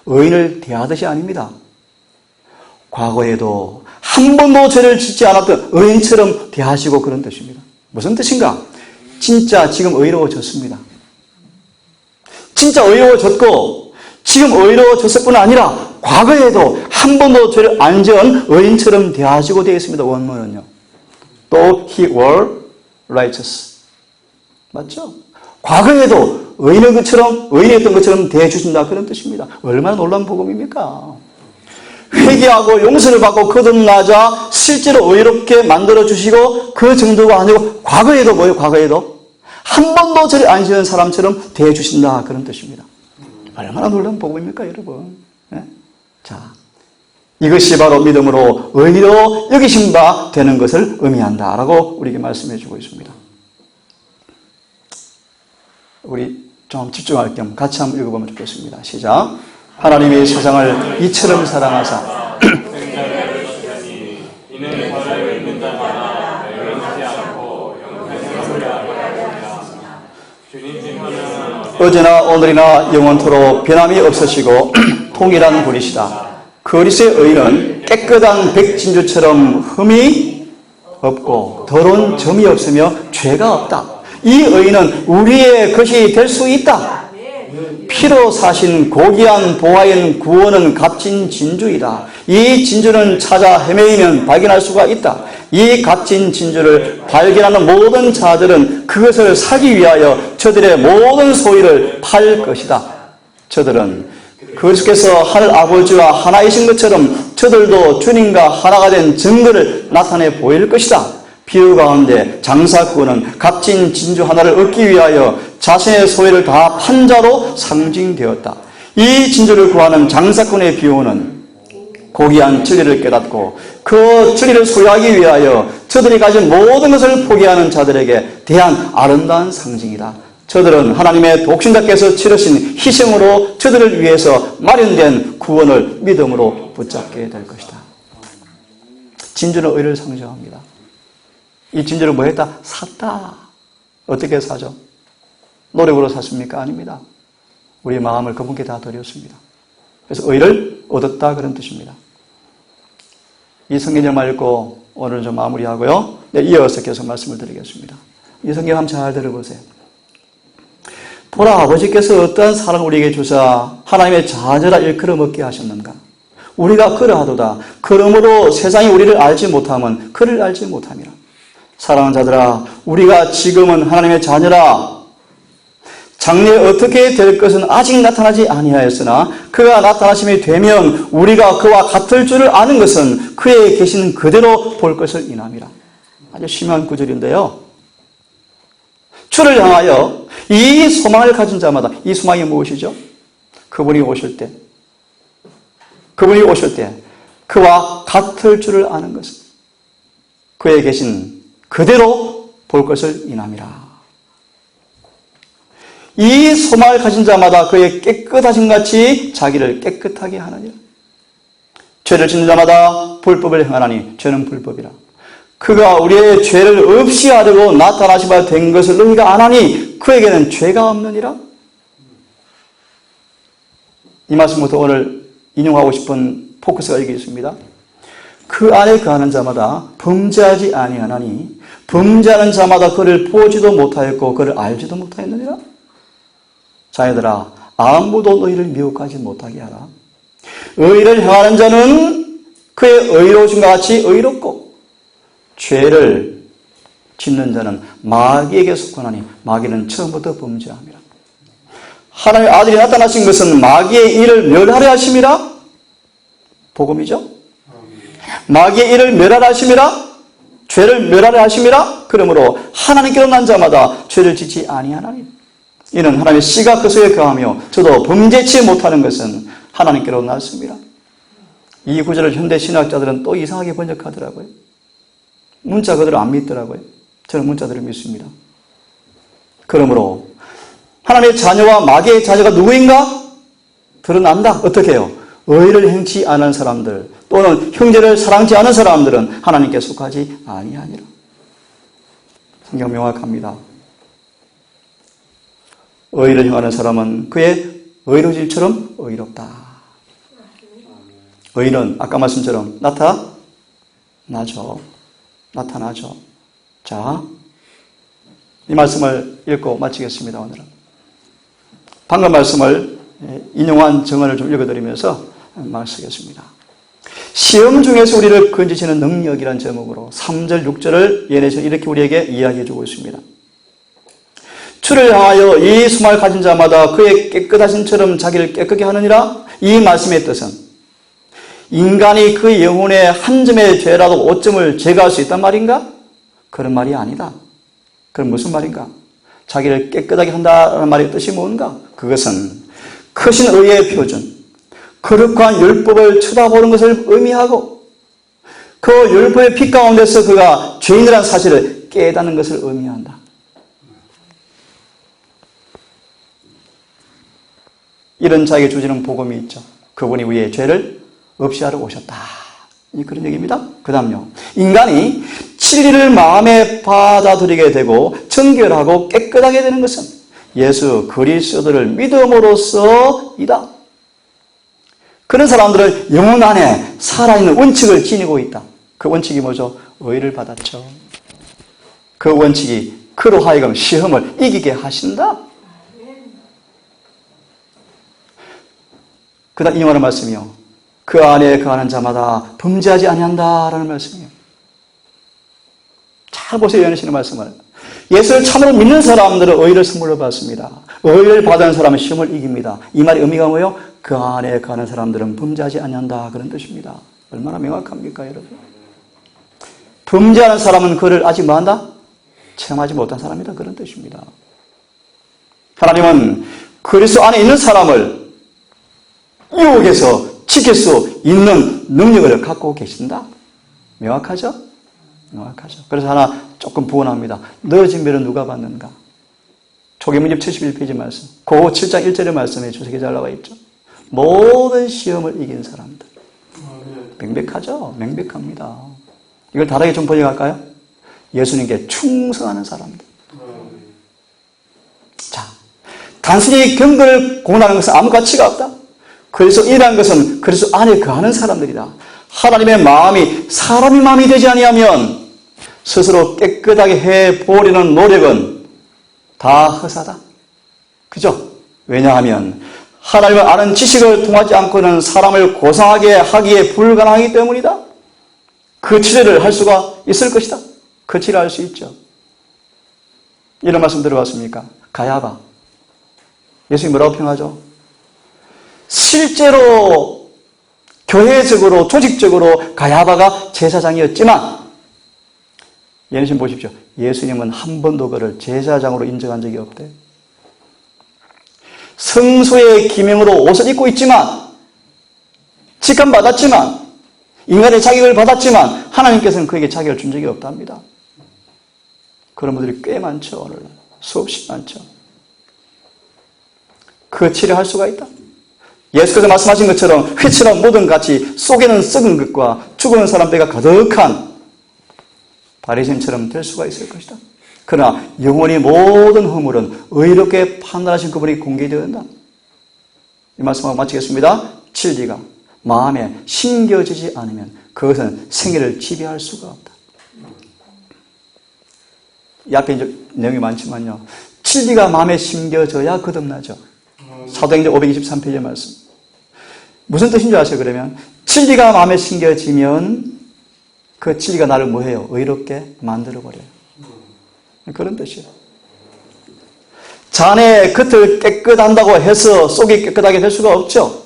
의인을 대하듯이 아닙니다. 과거에도 한 번도 죄를 짓지 않았던 의인처럼 대하시고 그런 뜻입니다. 무슨 뜻인가? 진짜 지금 의로워졌습니다. 진짜 의로워졌고 지금 의로워졌을 뿐 아니라 과거에도 한 번도 죄를 안 지은 의인처럼 대하시고 되어 있습니다. 원문은요. 또 he were righteous. 맞죠? 과거에도 의인이었던 것처럼 대해주신다 그런 뜻입니다. 얼마나 놀라운 복음입니까? 회개하고 용서를 받고 거듭나자 실제로 의롭게 만들어주시고 그 정도가 아니고 과거에도 뭐예요? 과거에도 한 번도 죄를 안 지은 사람처럼 대해주신다 그런 뜻입니다. 얼마나 놀라운 복음입니까 여러분? 네? 자, 이것이 바로 믿음으로 의로 여기신 바 되는 것을 의미한다라고 우리에게 말씀해 주고 있습니다. 우리 좀 집중할 겸 같이 한번 읽어보면 좋겠습니다. 시작. 하나님이 세상을 이처럼 사랑하사 이는 어제나 오늘이나 영원토록 변함이 없으시고 통일한 분이시다. 그리스도의 의는 깨끗한 백진주처럼 흠이 없고 더러운 점이 없으며 죄가 없다. 이 의는 우리의 것이 될 수 있다. 피로 사신 고귀한 보화인 구원은 값진 진주이다. 이 진주는 찾아 헤매이면 발견할 수가 있다. 이 값진 진주를 발견하는 모든 자들은 그것을 사기 위하여 저들의 모든 소유를 팔 것이다. 저들은 그리스도께서 하늘 아버지와 하나이신 것처럼 저들도 주님과 하나가 된 증거를 나타내 보일 것이다. 비유 가운데 장사꾼은 값진 진주 하나를 얻기 위하여 자신의 소유를 다 판 자로 상징되었다. 이 진주를 구하는 장사꾼의 비유는 고귀한 진리를 깨닫고 그 진리를 소유하기 위하여 저들이 가진 모든 것을 포기하는 자들에게 대한 아름다운 상징이다. 저들은 하나님의 독신자께서 치르신 희생으로 저들을 위해서 마련된 구원을 믿음으로 붙잡게 될 것이다. 진주는 의를 상징합니다. 이 진주를 뭐 했다? 샀다. 어떻게 사죠? 노력으로 샀습니까? 아닙니다. 우리의 마음을 그분께 다 드렸습니다. 그래서 의를 얻었다 그런 뜻입니다. 이 성경을 읽고 오늘 좀 마무리하고요. 이어서 계속 말씀을 드리겠습니다. 이 성경 한번 잘 들어보세요. 보라, 아버지께서 어떠한 사랑을 우리에게 주사 하나님의 자녀라 일컬어 먹게 하셨는가? 우리가 그러하도다. 그러므로 세상이 우리를 알지 못하면 그를 알지 못함이라. 사랑하는 자들아, 우리가 지금은 하나님의 자녀라. 장래에 어떻게 될 것은 아직 나타나지 아니하였으나 그가 나타나심이 되면 우리가 그와 같을 줄을 아는 것은 그에 계신 그대로 볼 것을 인함이라. 아주 심한 구절인데요. 주를 향하여 이 소망을 가진 자마다, 이 소망이 무엇이죠? 그분이 오실 때 그와 같을 줄을 아는 것은 그에 계신 그대로 볼 것을 인함이라. 이 소망을 가진 자마다 그의 깨끗하신 같이 자기를 깨끗하게 하느니라. 죄를 짓는 자마다 불법을 행하나니 죄는 불법이라. 그가 우리의 죄를 없이 하려고 나타나시 바 된 것을 너희가 아나니 그에게는 죄가 없느니라. 이 말씀부터 오늘 인용하고 싶은 포커스가 여기 있습니다. 그 안에 거하는 자마다 범죄하지 아니하나니 범죄하는 자마다 그를 보지도 못하였고 그를 알지도 못하였느니라. 자녀들아, 아무도 너희를 미혹하지 못하게 하라. 의를 행하는 자는 그의 의로우심과 같이 의롭고 죄를 짓는 자는 마귀에게 속하나니 마귀는 처음부터 범죄함이라. 하나님의 아들이 나타나신 것은 마귀의 일을 멸하려 하심이라. 복음이죠. 마귀의 일을 멸하려 하심이라. 죄를 멸하려 하심이라. 그러므로 하나님께로 난 자마다 죄를 짓지 아니하나니. 이는 하나님의 씨가 그 속에 거하며 저도 범죄치 못하는 것은 하나님께로 났습니다. 이 구절을 현대 신학자들은 또 이상하게 번역하더라고요. 문자 그대로 안 믿더라고요. 저는 문자들을 믿습니다. 그러므로 하나님의 자녀와 마귀의 자녀가 누구인가? 드러난다. 어떻게 해요? 의를 행치 않은 사람들 또는 형제를 사랑치 않은 사람들은 하나님께 속하지 아니하니라. 성경 명확합니다. 의를 행하는 사람은 그의 의로질처럼 의롭다. 의는 아까 말씀처럼 나타나죠. 자, 이 말씀을 읽고 마치겠습니다. 오늘은 방금 말씀을 인용한 정언을 좀 읽어드리면서 말씀하겠습니다. 시험 중에서 우리를 건지시는 능력이라는 제목으로 3절, 6절을 예내서 이렇게 우리에게 이야기해주고 있습니다. 주를 향하여 이 소망을 가진 자마다 그의 깨끗하신처럼 자기를 깨끗게 하느니라. 이 말씀의 뜻은 인간이 그 영혼의 한 점의 죄라도 5점을 제거할 수 있단 말인가? 그런 말이 아니다. 그럼 무슨 말인가? 자기를 깨끗하게 한다는 말의 뜻이 뭔가? 그것은 크신 의의 표준, 거룩한 율법을 쳐다보는 것을 의미하고 그 율법의 빛 가운데서 그가 죄인이라는 사실을 깨닫는 것을 의미한다. 이런 자에게 주시는 복음이 있죠. 그분이 우리의 죄를 없이 하러 오셨다. 그런 얘기입니다. 그 다음요. 인간이 진리를 마음에 받아들이게 되고 정결하고 깨끗하게 되는 것은 예수 그리스도를 믿음으로써이다. 그런 사람들은 영혼 안에 살아있는 원칙을 지니고 있다. 그 원칙이 뭐죠? 의를 받았죠. 그 원칙이 그로 하여금 시험을 이기게 하신다. 그 다음 이용하는 말씀이요. 그 안에 거하는 자마다 범죄하지 아니한다라는 말씀이에요. 잘 보세요. 연하시는 말씀을. 예수를 참으로 믿는 사람들은 의를 선물로 받습니다. 의를 받은 사람은 시험을 이깁니다. 이 말의 의미가 뭐예요? 그 안에 거하는 사람들은 범죄하지 아니한다. 그런 뜻입니다. 얼마나 명확합니까, 여러분? 범죄하는 사람은 그를 아직 뭐한다? 체험하지 못한 사람이다. 그런 뜻입니다. 하나님은 그리스도 안에 있는 사람을 유혹해서 지킬 수 있는 능력을 갖고 계신다. 명확하죠? 명확하죠. 그래서 하나 조금 부언합니다. 너진 배는 누가 받는가? 초계문집 71페이지 말씀. 그 7장 1절의 말씀에 주석이 잘 나와 있죠. 모든 시험을 이긴 사람들. 명백하죠? 명백합니다. 이걸 다르게 좀 번역할까요? 예수님께 충성하는 사람들. 자, 단순히 경건을 공부하는 것은 아무 가치가 없다. 그리스도인이라는 것은 그리스도 안에 거하는 사람들이다. 하나님의 마음이 사람의 마음이 되지 아니하면 스스로 깨끗하게 해보려는 노력은 다 허사다. 그죠? 왜냐하면 하나님을 아는 지식을 통하지 않고는 사람을 고상하게 하기에 불가능하기 때문이다. 그 치료를 할 수가 있을 것이다. 그 치료를 할 수 있죠. 이런 말씀 들어봤습니까? 가야바. 예수님이 뭐라고 평하죠? 실제로 교회적으로 조직적으로 가야바가 제사장이었지만 예수님 보십시오. 예수님은 한 번도 그를 제사장으로 인정한 적이 없대요. 성소의 기명으로 옷을 입고 있지만 직함받았지만 인간의 자격을 받았지만 하나님께서는 그에게 자격을 준 적이 없답니다. 그런 분들이 꽤 많죠. 오늘 수없이 많죠. 그 치료할 수가 있다. 예수께서 말씀하신 것처럼 휘처럼 묻은 같이 속에는 썩은 것과 죽은 사람 뼈가 가득한 바리새인처럼 될 수가 있을 것이다. 그러나 영원히 모든 허물은 의롭게 판단하신 그분이 공개되어야 한다. 이 말씀하고 마치겠습니다. 진리가 마음에 심겨지지 않으면 그것은 생애를 지배할 수가 없다. 이 앞에 이제 내용이 많지만요. 진리가 마음에 심겨져야 거듭나죠. 사도행전 523페이지의 말씀. 무슨 뜻인 줄 아세요? 그러면 진리가 마음에 심겨지면 그 진리가 나를 뭐해요? 의롭게 만들어버려요. 그런 뜻이에요. 잔의 겉을 깨끗한다고 해서 속이 깨끗하게 될 수가 없죠.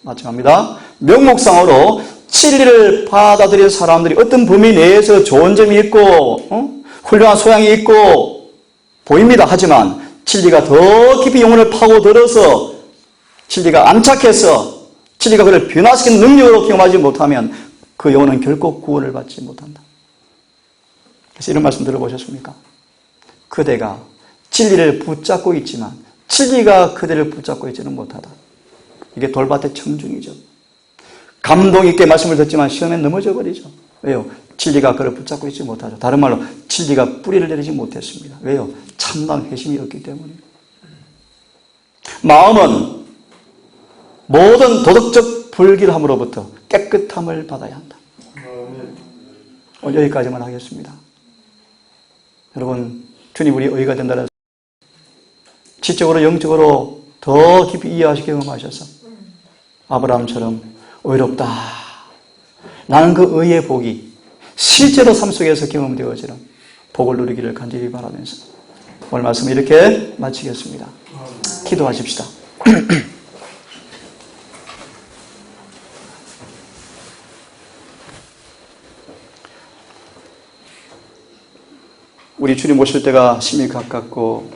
마찬가지입니다. 명목상으로 진리를 받아들인 사람들이 어떤 범위 내에서 좋은 점이 있고 훌륭한 소양이 있고 보입니다. 하지만 진리가 더 깊이 영혼을 파고들어서 진리가 안착해서 진리가 그를 변화시키는 능력으로 경험하지 못하면 그 영혼은 결코 구원을 받지 못한다. 그래서 이런 말씀 들어보셨습니까? 그대가 진리를 붙잡고 있지만 진리가 그대를 붙잡고 있지는 못하다. 이게 돌밭의 청중이죠. 감동 있게 말씀을 듣지만 시험에 넘어져 버리죠. 왜요? 진리가 그를 붙잡고 있지 못하죠. 다른 말로 진리가 뿌리를 내리지 못했습니다. 왜요? 참담 회심이 없기 때문에. 마음은 모든 도덕적 불길함으로부터 깨끗함을 받아야 한다. 오늘 여기까지만 하겠습니다. 여러분, 주님 우리 의가 된다는 지적으로 영적으로 더 깊이 이해하시게 경험하셔서 아브라함처럼 의롭다. 나는 그 의의 복이 실제로 삶 속에서 경험되어지는 복을 누리기를 간절히 바라면서 오늘 말씀 이렇게 마치겠습니다. 기도하십시다. 우리 주님 오실 때가 심히 가깝고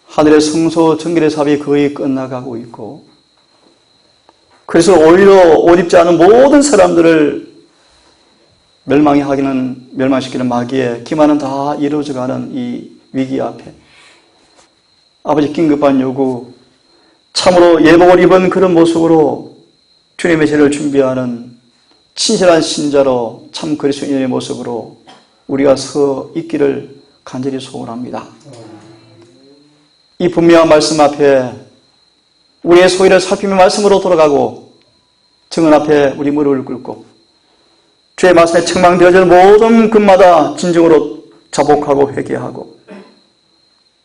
하늘의 성소 정결의 사업이 거의 끝나가고 있고 그래서 오히려 옷 입지 않은 모든 사람들을 멸망시키는 마귀의 기만은 다 이루어져가는 이 위기 앞에 아버지 긴급한 요구 참으로 예복을 입은 그런 모습으로 주님의 제를 준비하는 친실한 신자로 참 그리스도인의 모습으로 우리가 서 있기를 간절히 소원합니다. 이 분명한 말씀 앞에 우리의 소위를 살피며 말씀으로 돌아가고 증언 앞에 우리 무릎을 꿇고 주의 말씀에 책망되어지는 모든 금마다 진정으로 자복하고 회개하고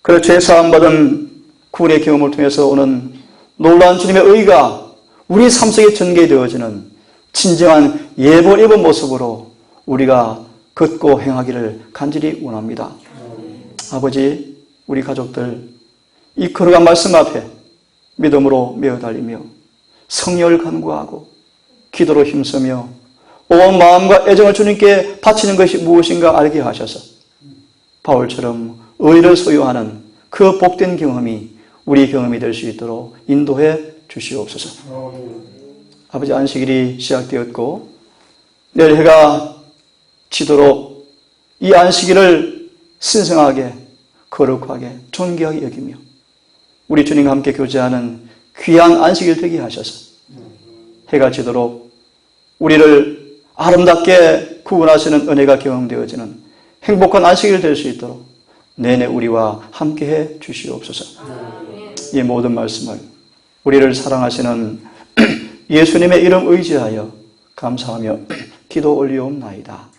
그리고 죄 사함받은 구원의 경험을 통해서 오는 놀라운 주님의 의가 우리 삶 속에 전개되어지는 진정한 예벌 입은 모습으로 우리가 걷고 행하기를 간절히 원합니다. 아버지, 우리 가족들 이 거룩한 말씀 앞에 믿음으로 메어 달리며 성령을 간구하고 기도로 힘쓰며 온 마음과 애정을 주님께 바치는 것이 무엇인가 알게 하셔서 바울처럼 의를 소유하는 그 복된 경험이 우리 경험이 될 수 있도록 인도해 주시옵소서. 아버지, 안식일이 시작되었고 내일 해가 지도록 이 안식일을 신성하게 거룩하게 존귀하게 여기며 우리 주님과 함께 교제하는 귀한 안식일 되게 하셔서 해가 지도록 우리를 아름답게 구원하시는 은혜가 경험되어지는 행복한 안식일 될 수 있도록 내내 우리와 함께해 주시옵소서. 이 모든 말씀을 우리를 사랑하시는 예수님의 이름 의지하여 감사하며 기도 올리옵나이다.